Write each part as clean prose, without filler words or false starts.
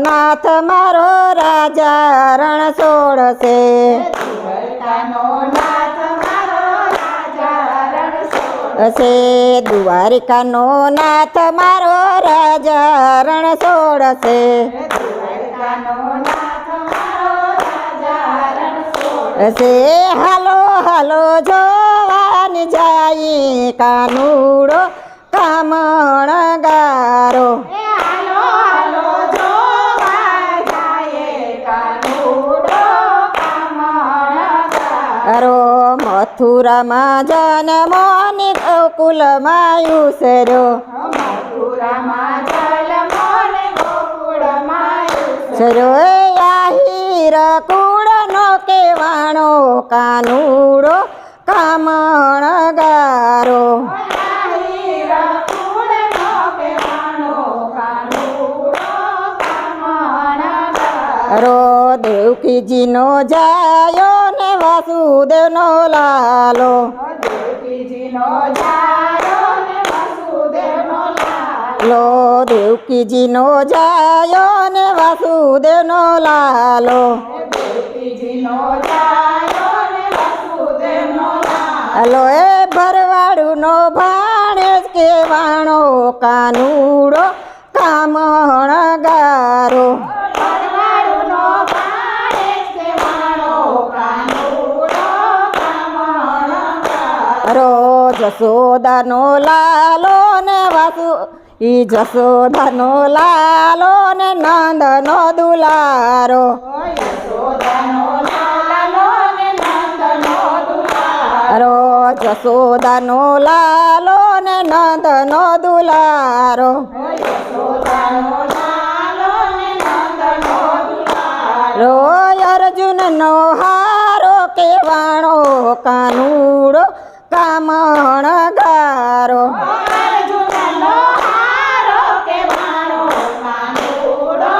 નાથ મારો રાજા રણ છોડશે. દ્વારકાનો નાથ મારો રાજા રણ છોડશે. દ્વારિકાનો નાથ મારો રાજા રણ છોડશે. દ્વારકાનો નાથ મારો રાજા રણ છોડશે. હાલો હાલો જોવાની જાય કાનુડો કામણ ગારો. હાલો હાલો જોવા જાય કાનુડો કામણ ગારો. મથુરામાં જન્મોની ગોકુલમાં ઉછર્યો. મથુરામાં જન્મોને ગોકુળમાં ઉછર્યો. આહીર કુળનો કેવાણો કાનુડો કામણ ગારો. દેવકીજીનો જાયો ને વાસુદેવનો લાલો. દેવકીજીનો જાયો ને વાસુદેવનો લાલો. દેવકીજીનો જાયો ને વાસુદેવનો લાલો. દેવકીજીનો જાયો ને વાસુદેવનો લાલો. એ ભરવાડુનો ભાણેજ કેવાણો કાનુડો કામણ ગારો. જશોદાનો લાલો ને જશોદાનો લાલો ને નંદનો દુલારો. યશોદાનો લાલો ને નંદનો દુલારો. જશોદાનો લાલો ને નંદનો દુલારો. યશોદાનો લાલો ને નંદનો દુલારો. અર્જુનનો હારો કેવાણો કાનુડો કામણ ગારો. અર્જુનનો હારો કેવાણો કાનુડો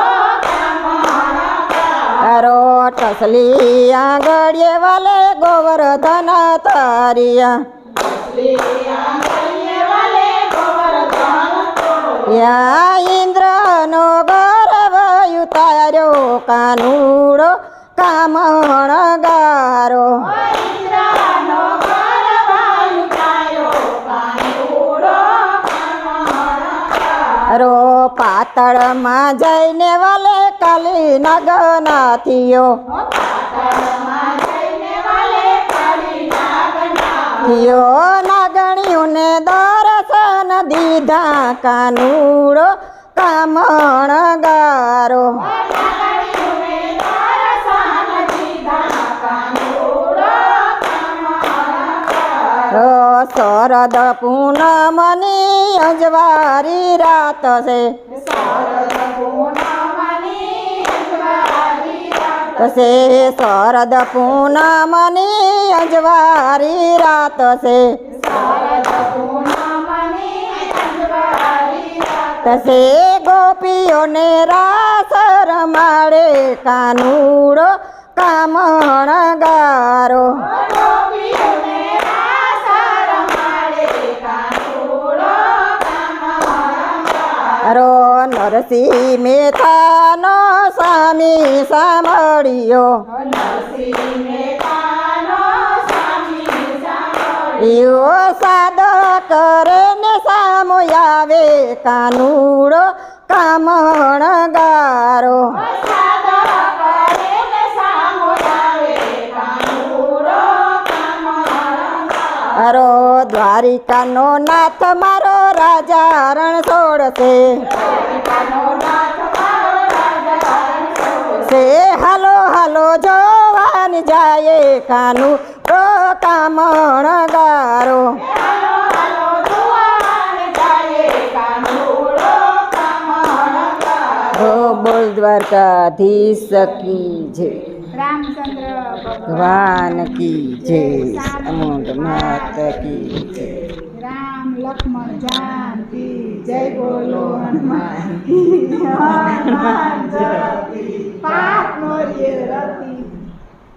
કામણ ગારો. ટસલી આંગળીએ વાલે ગોવર્ધન તારિયા. યા ઇન્દ્રનો ગર્વ ઉતાર્યો કાનુડો કામણ ગારો. પાતળમાં જઈને વાલે કાલી નાગનાથીઓ. નાગણીઓને દર્શન દીધા કાનુડો કામણ ગારો. શરદ પૂનમની અજવારી રાત છે. શરદ પૂનમની અજવારી રાત છે. તસે ગોપીઓને રાસ રમાડે કાનુડો કામણ ગારો. નરસિંહ મહેતાનો સ્વામી સાંભળ્યો. સાદો કરે ને સામો આવે કાનુડો કામણ ગારો. દ્વારિકાનો નાથ મારો રાજા રણ છોડશે. હાલો હાલો જોવાની જાય કાનુડો કામણ ગારો. બોલ દ્વારકાધીશ કી જય. રામચંદ્ર ભગવાન કી જય. અમોઘ માત કી જય. રામ લક્ષ્મણ જાનકી જય. બોલો હનુમાન કી. હનુમાન જયંતી. પાપ નો રતિ